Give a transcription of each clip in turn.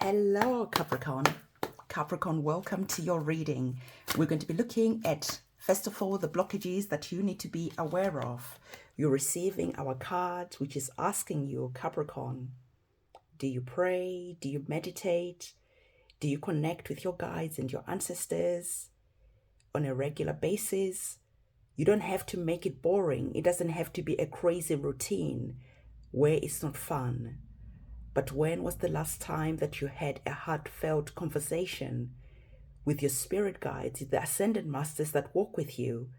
Hello, Capricorn. Capricorn, welcome to your reading. We're going to be looking at, first of all, the blockages that you need to be aware of. You're receiving our card, which is asking you, Capricorn, do you pray? Do you meditate? Do you connect with your guides and your ancestors on a regular basis? You don't have to make it boring. It doesn't have to be a crazy routine where it's not fun. But when was the last time that you had a heartfelt conversation with your spirit guides, the ascended masters that walk with you?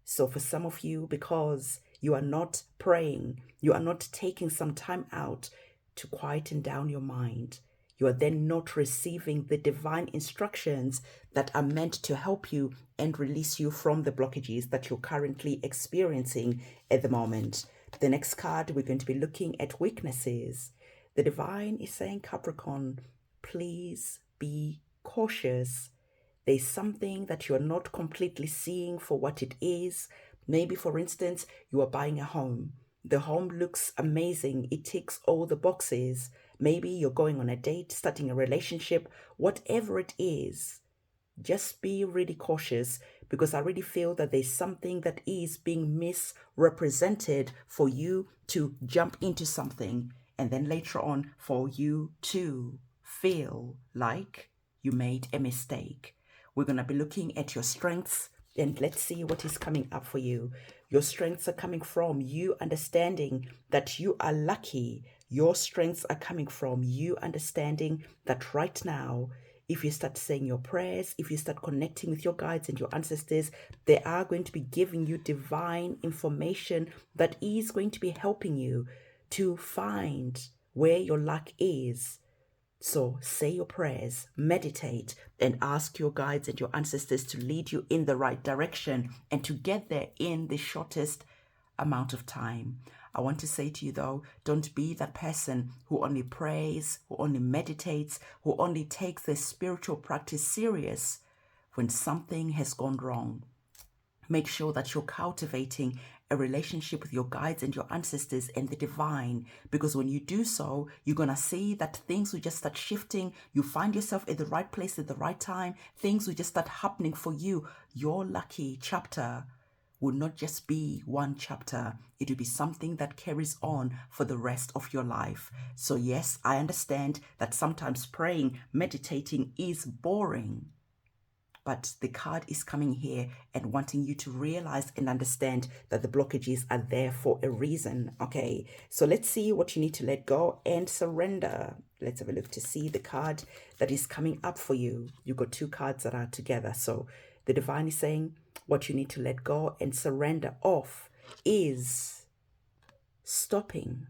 So for some of you, because you are not praying, you are not taking some time out to quieten down your mind, you are then not receiving the divine instructions that are meant to help you and release you from the blockages that you're currently experiencing at the moment. The next card, we're going to be looking at weaknesses. The divine is saying, Capricorn, please be cautious. There's something that you're not completely seeing for what it is. Maybe, for instance, you are buying a home. The home looks amazing. It ticks all the boxes. Maybe you're going on a date, starting a relationship, whatever it is. Just be really cautious, because I really feel that there's something that is being misrepresented for you to jump into something. And then later on, for you to feel like you made a mistake. We're going to be looking at your strengths, and let's see what is coming up for you. Your strengths are coming from you understanding that you are lucky. Your strengths are coming from you understanding that right now, if you start saying your prayers, if you start connecting with your guides and your ancestors, they are going to be giving you divine information that is going to be helping you to find where your luck is. So say your prayers, meditate, and ask your guides and your ancestors to lead you in the right direction and to get there in the shortest amount of time. I want to say to you though, don't be that person who only prays, who only meditates, who only takes their spiritual practice serious when something has gone wrong. Make sure that you're cultivating a relationship with your guides and your ancestors and the divine, because when you do so, you're going to see that things will just start shifting. You find yourself at the right place at the right time. Things will just start happening for you. Your lucky chapter will not just be one chapter. It will be something that carries on for the rest of your life. So yes, I understand that sometimes praying, meditating is boring. But the card is coming here and wanting you to realize and understand that the blockages are there for a reason. Okay, so let's see what you need to let go and surrender. Let's have a look to see the card that is coming up for you. You've got two cards that are together. So the divine is saying what you need to let go and surrender off is stopping,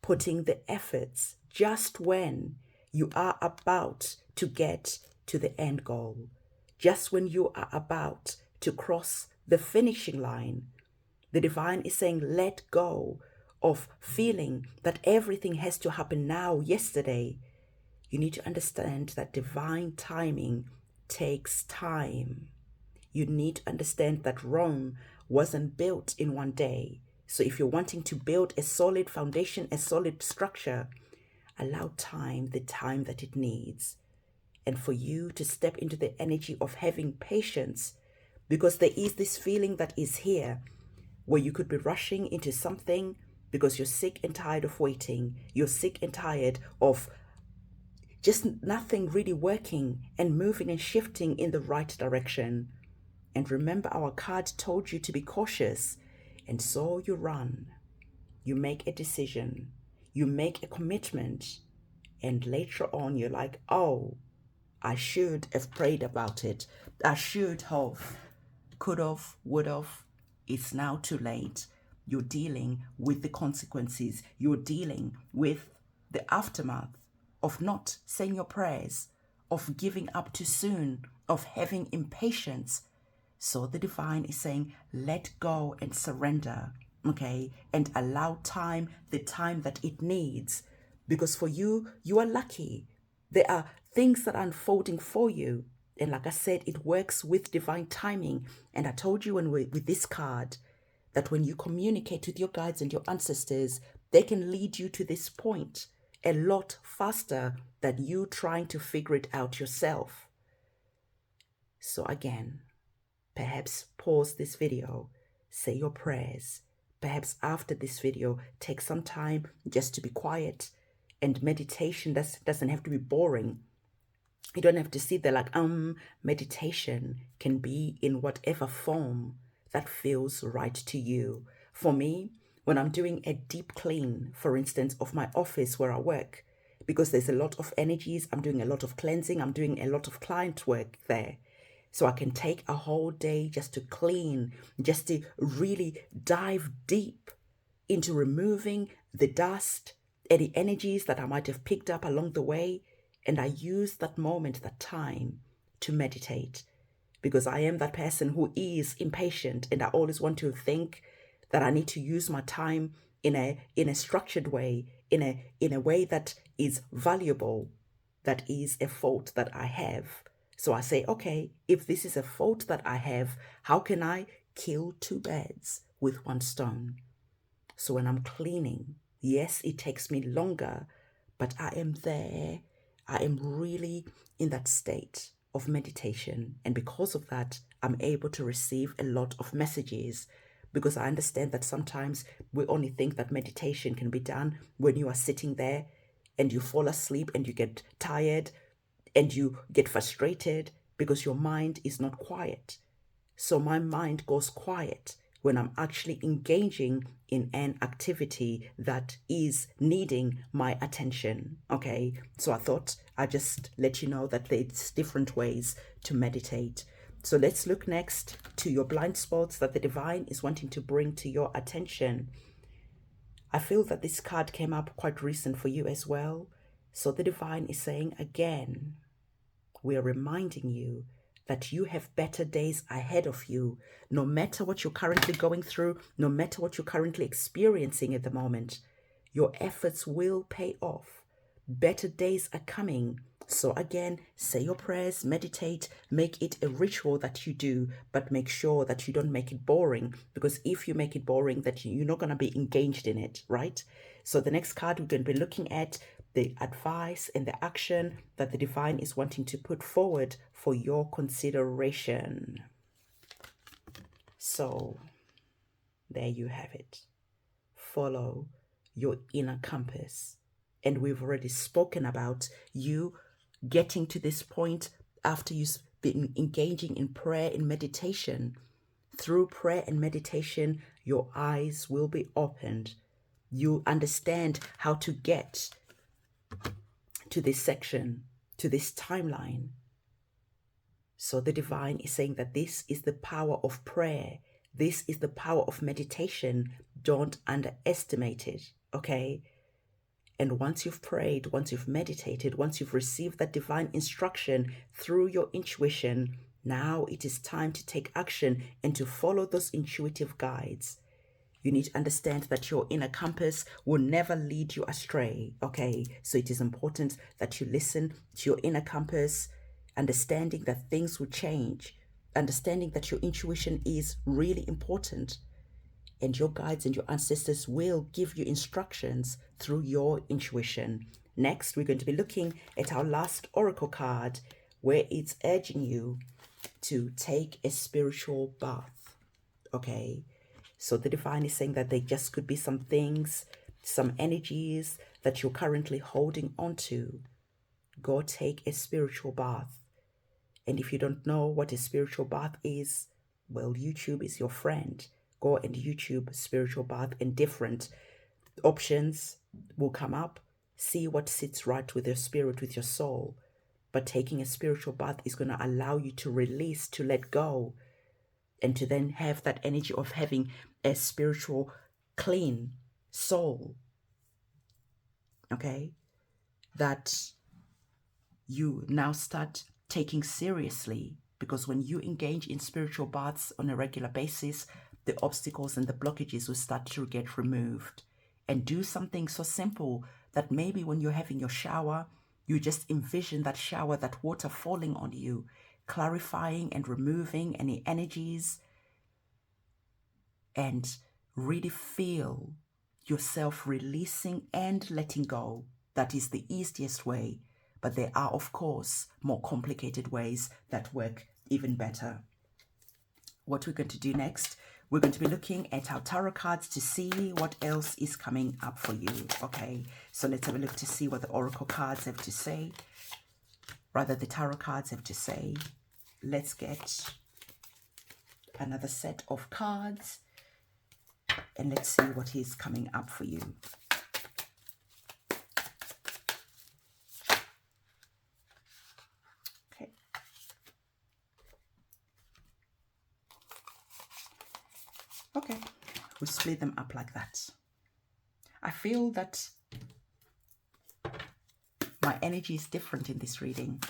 putting the efforts just when you are about to get to the end goal. Just when you are about to cross the finishing line, the divine is saying, let go of feeling that everything has to happen now, yesterday. You need to understand that divine timing takes time. You need to understand that Rome wasn't built in one day. So if you're wanting to build a solid foundation, a solid structure, allow time, the time that it needs. And for you to step into the energy of having patience, because there is this feeling that is here where you could be rushing into something because you're sick and tired of waiting. You're sick and tired of just nothing really working and moving and shifting in the right direction. And remember, our card told you to be cautious. And so you run. You make a decision. You make a commitment. And later on, you're like, oh, I should have prayed about it. I should have, could have, would have. It's now too late. You're dealing with the consequences. You're dealing with the aftermath of not saying your prayers, of giving up too soon, of having impatience. So the divine is saying, let go and surrender, okay? And allow time, the time that it needs. Because for you, you are lucky. There are things that are unfolding for you. And like I said, it works with divine timing. And I told you with this card that when you communicate with your guides and your ancestors, they can lead you to this point a lot faster than you trying to figure it out yourself. So again, perhaps pause this video, say your prayers. Perhaps after this video, take some time just to be quiet. And meditation doesn't have to be boring. You don't have to sit there like, meditation can be in whatever form that feels right to you. For me, when I'm doing a deep clean, for instance, of my office where I work, because there's a lot of energies, I'm doing a lot of cleansing, I'm doing a lot of client work there. So I can take a whole day just to clean, just to really dive deep into removing the dust, any energies that I might have picked up along the way. And I use that moment, that time, to meditate, because I am that person who is impatient, and I always want to think that I need to use my time in a structured way, in a way that is valuable, that is a fault that I have. So I say, okay, if this is a fault that I have, how can I kill two birds with one stone? So when I'm cleaning, yes, it takes me longer, but I am there. I am really in that state of meditation. And because of that, I'm able to receive a lot of messages, because I understand that sometimes we only think that meditation can be done when you are sitting there and you fall asleep and you get tired and you get frustrated because your mind is not quiet. So my mind goes quiet when I'm actually engaging in an activity that is needing my attention. Okay, so I thought I'd just let you know that there's different ways to meditate. So let's look next to your blind spots that the divine is wanting to bring to your attention. I feel that this card came up quite recent for you as well. So the divine is saying again, we are reminding you that you have better days ahead of you. No matter what you're currently going through, no matter what you're currently experiencing at the moment, your efforts will pay off. Better days are coming. So again, say your prayers, meditate, make it a ritual that you do, but make sure that you don't make it boring, because if you make it boring, that you're not going to be engaged in it, right? So the next card we're going to be looking at the advice and the action that the divine is wanting to put forward for your consideration. So there you have it. Follow your inner compass. And we've already spoken about you getting to this point after you've been engaging in prayer and meditation. Through prayer and meditation, your eyes will be opened. You understand how to get to this section, to this timeline. So the divine is saying that this is the power of prayer. This is the power of meditation. Don't underestimate it, okay? And once you've prayed, once you've meditated, once you've received that divine instruction through your intuition, now it is time to take action and to follow those intuitive guides. You need to understand that your inner compass will never lead you astray, okay? So it is important that you listen to your inner compass, understanding that things will change, understanding that your intuition is really important, and your guides and your ancestors will give you instructions through your intuition. Next, we're going to be looking at our last oracle card, where it's urging you to take a spiritual bath, okay? So the divine is saying that there just could be some things, some energies that you're currently holding on to. Go take a spiritual bath. And if you don't know what a spiritual bath is, well, YouTube is your friend. Go and YouTube spiritual bath, and different options will come up. See what sits right with your spirit, with your soul. But taking a spiritual bath is going to allow you to release, to let go, and to then have that energy of having a spiritual, clean soul, okay? That you now start taking seriously, because when you engage in spiritual baths on a regular basis, the obstacles and the blockages will start to get removed. And do something so simple that maybe when you're having your shower, you just envision that shower, that water falling on you, clarifying and removing any energies, and really feel yourself releasing and letting go. That is the easiest way. But there are, of course, more complicated ways that work even better. What we're going to do next, we're going to be looking at our tarot cards to see what else is coming up for you. Okay, so let's have a look to see what the oracle cards have to say. Rather, the tarot cards have to say. Let's get another set of cards and let's see what is coming up for you. Okay. Okay, we split them up like that. I feel that my energy is different in this reading.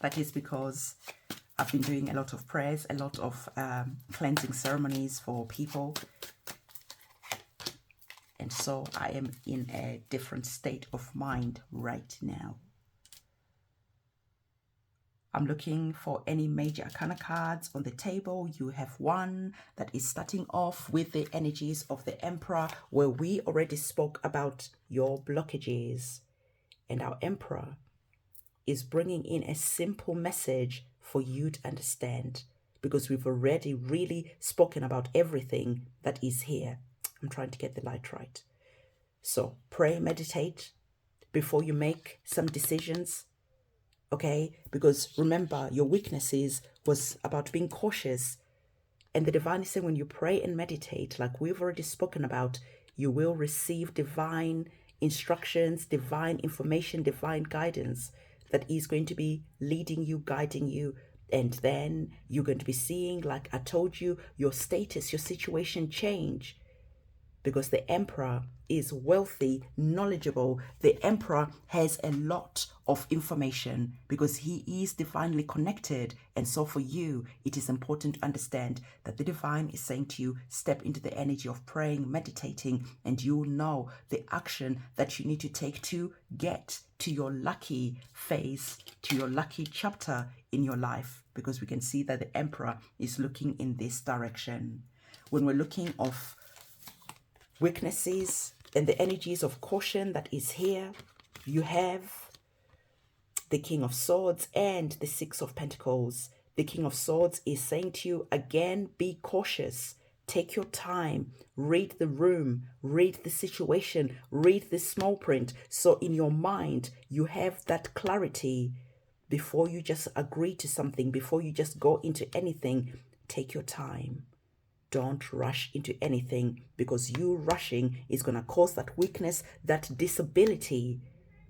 That is because I've been doing a lot of prayers, a lot of cleansing ceremonies for people. And so I am in a different state of mind right now. I'm looking for any major arcana cards on the table. You have one that is starting off with the energies of the Emperor, where we already spoke about your blockages. And our Emperor is bringing in a simple message for you to understand, because we've already really spoken about everything that is here. I'm trying to get the light right. So pray, meditate before you make some decisions. Okay, because remember, your weaknesses was about being cautious. And the divine is saying when you pray and meditate, like we've already spoken about, you will receive divine instructions, divine information, divine guidance that is going to be leading you, guiding you. And then you're going to be seeing, like I told you, your status, your situation change. Because the Emperor is wealthy, knowledgeable. The Emperor has a lot of information because he is divinely connected. And so for you, it is important to understand that the divine is saying to you, step into the energy of praying, meditating, and you'll know the action that you need to take to get to your lucky phase, to your lucky chapter in your life. Because we can see that the Emperor is looking in this direction. When we're looking of weaknesses and the energies of caution that is here, you have the King of Swords and the Six of Pentacles. The King of Swords is saying to you, again, be cautious. Take your time. Read the room. Read the situation. Read the small print. So in your mind, you have that clarity before you just agree to something, before you just go into anything. Take your time. Don't rush into anything, because you rushing is going to cause that weakness, that disability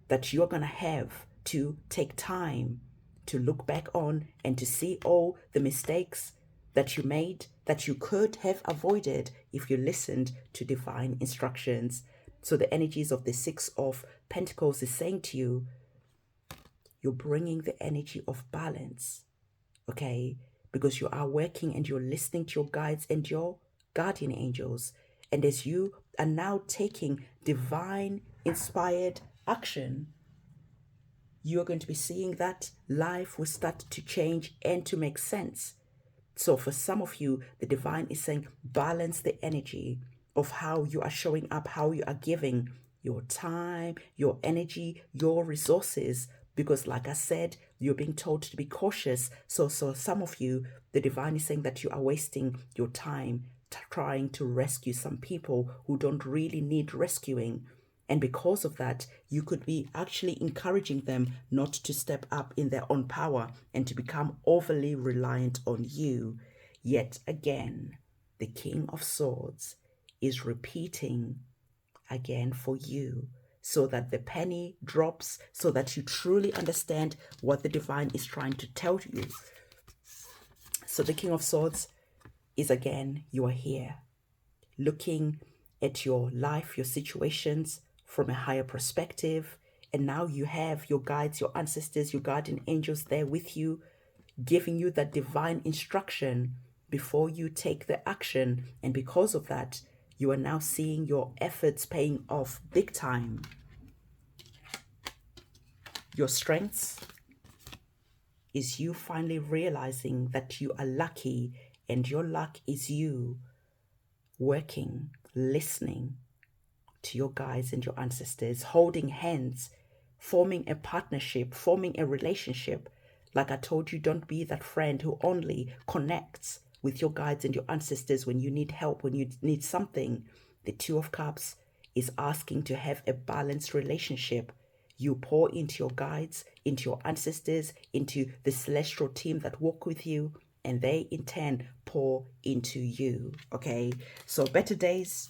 that you're going to have to take time to look back on and to see all the mistakes that you made that you could have avoided if you listened to divine instructions. So the energies of the Six of Pentacles is saying to you, you're bringing the energy of balance, okay? Because you are working and you're listening to your guides and your guardian angels. And as you are now taking divine inspired action, you are going to be seeing that life will start to change and to make sense. So for some of you, the divine is saying, balance the energy of how you are showing up, how you are giving your time, your energy, your resources. Because like I said, you're being told to be cautious. So some of you, the divine is saying that you are wasting your time trying to rescue some people who don't really need rescuing. And because of that, you could be actually encouraging them not to step up in their own power and to become overly reliant on you. Yet again, the King of Swords is repeating again for you, so that the penny drops, so that you truly understand what the divine is trying to tell you. So the King of Swords is again, you are here looking at your life, your situations from a higher perspective. And now you have your guides, your ancestors, your guardian angels there with you, giving you that divine instruction before you take the action. And because of that, you are now seeing your efforts paying off big time. Your strengths is you finally realizing that you are lucky, and your luck is you working, listening to your guides and your ancestors, holding hands forming a partnership, forming a relationship. Like I told you, don't be that friend who only connects with your guides and your ancestors when you need help, when you need something. The Two of Cups is asking to have a balanced relationship. You pour into your guides, into your ancestors, into the celestial team that walk with you, and they in turn pour into you. Okay, so better days,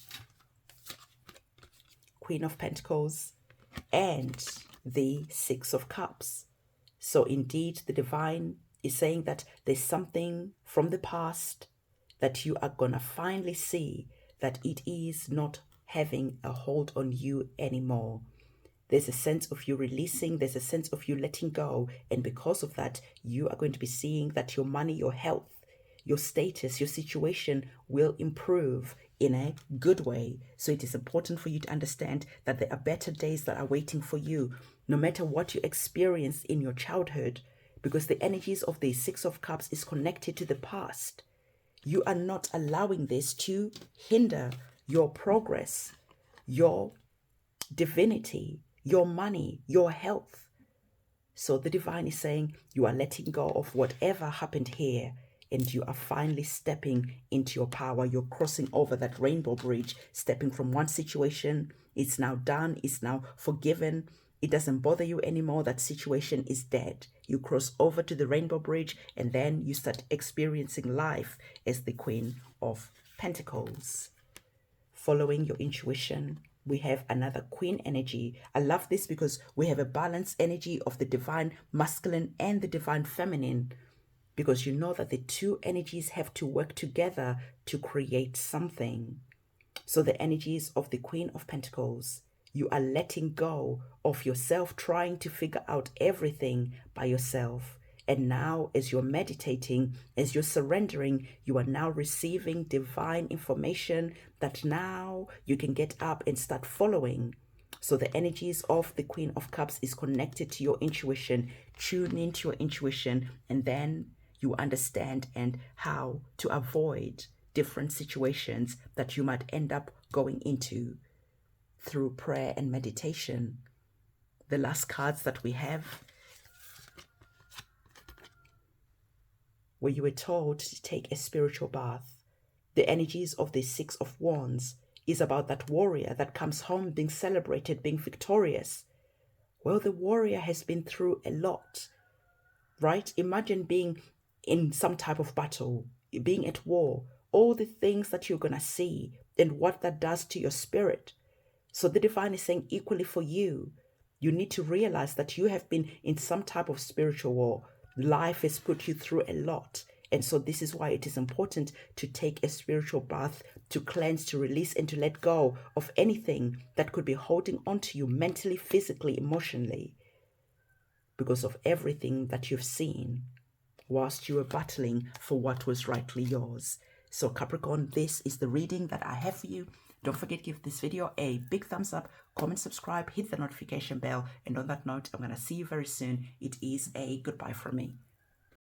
Queen of Pentacles, and the Six of Cups. So indeed, the divine is saying that there's something from the past that you are gonna finally see that it is not having a hold on you anymore. There's a sense of you releasing, there's a sense of you letting go, and because of that, you are going to be seeing that your money, your health, your status, your situation will improve in a good way. So it is important for you to understand that there are better days that are waiting for you, no matter what you experienced in your childhood, because the energies of the Six of Cups is connected to the past. You are not allowing this to hinder your progress, your divinity, your money, your health. So the divine is saying you are letting go of whatever happened here, and you are finally stepping into your power. You're crossing over that rainbow bridge, stepping from one situation. It's now done. It's now forgiven. It doesn't bother you anymore. That situation is dead. You cross over to the rainbow bridge, and then you start experiencing life as the Queen of Pentacles. Following your intuition, we have another Queen energy. I love this because we have a balanced energy of the divine masculine and the divine feminine, because you know that the two energies have to work together to create something. So the energies of the Queen of Pentacles, you are letting go of yourself, trying to figure out everything by yourself. And now as you're meditating, as you're surrendering, you are now receiving divine information that now you can get up and start following. So the energies of the Queen of Cups is connected to your intuition. Tune into your intuition, and then you understand and how to avoid different situations that you might end up going into through prayer and meditation. The last cards that we have, where you were told to take a spiritual bath. The energies of the Six of Wands is about that warrior that comes home being celebrated, being victorious. Well, the warrior has been through a lot, right? Imagine being in some type of battle, being at war, all the things that you're going to see and what that does to your spirit. So the divine is saying equally for you, you need to realize that you have been in some type of spiritual war. Life has put you through a lot. And so this is why it is important to take a spiritual bath, to cleanse, to release, and to let go of anything that could be holding on to you mentally, physically, emotionally, because of everything that you've seen whilst you were battling for what was rightly yours. So Capricorn, this is the reading that I have for you. Don't forget to give this video a big thumbs up, comment, subscribe, hit the notification bell. And on that note, I'm going to see you very soon. It is a goodbye from me.